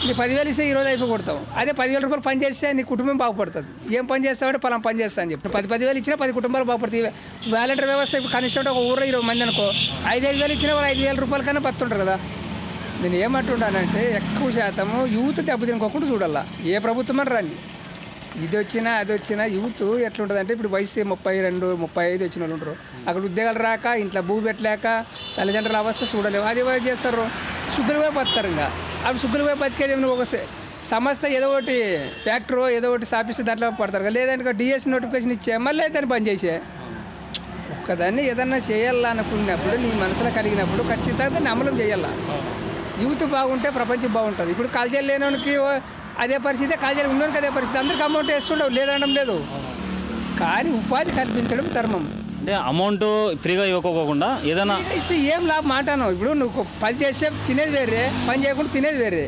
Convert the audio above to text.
నీ 10,000 ఇస్తే ఈ రోజు అయిపోగొడతావు. అదే 10,000 రూపాయలు పని చేస్తే నీ కుటుంబం బాగుపడుతుంది. ఏం పని చేస్తావంటే పలానా పని చేస్తా అని చెప్పి 10,000 ఇచ్చినా 10 కుటుంబాలు బాగుపడతాయి. వాలంటీర్ వ్యవస్థ ఇప్పుడు కనిష్టం ఒక ఊళ్ళో 20 మంది అనుకో 5,000 ఇచ్చినా వాళ్ళు 5,000 రూపాయల కన్నా బతుంటారు కదా. నేను ఏమంటుంటానంటే ఎక్కువ శాతము యూత్ దెబ్బతినుకోకుండా చూడాలా. ఏ ప్రభుత్వం అని రండి, ఇది వచ్చినా అది వచ్చినా యూత్ ఎట్లుంటుంది అంటే ఇప్పుడు వయసు 32, 35 వచ్చిన వాళ్ళు ఉంటారు. అక్కడ ఉద్యోగాలు రాక ఇంట్లో భూ పెట్టలేక తల్లిదండ్రుల అవస్థ చూడలేవు. అది ఏం చేస్తారు, శుద్ధులు పోయి బతారు. ఇంకా అప్పుడు శుద్ధులు పోయి బతికేది ఒక సంస్థ ఏదో ఒకటి ఫ్యాక్టరీ ఏదో ఒకటి స్థాపిస్తే దాంట్లో పడతారు. లేదంటే డిఎస్ నోటిఫికేషన్ ఇచ్చే మళ్ళీ దాన్ని బంద్ చేసే. ఒక్కదాన్ని ఏదన్నా చేయాలనుకున్నప్పుడు నీ మనసులో కలిగినప్పుడు ఖచ్చితంగా దాన్ని అమలు చేయాలా. యూత్ బాగుంటే ప్రపంచం బాగుంటుంది. ఇప్పుడు కాలేజీలు లేనోనికి అదే పరిస్థితి, కాలేజీలు ఉన్నోనికి అదే పరిస్థితి. అందరికి అమౌంట్ వేస్తుండవు, లేదనడం లేదు. కానీ ఉపాధి కల్పించడం ధర్మం. అంటే అమౌంట్ ఫ్రీగా ఇవ్వకోకుండా ఏదైనా ఇస్తే ఏం లాభం అంటాను. ఇప్పుడు నువ్వు పని చేస్తే తినేది వేరే, పని చేయకుండా తినేది వేరే.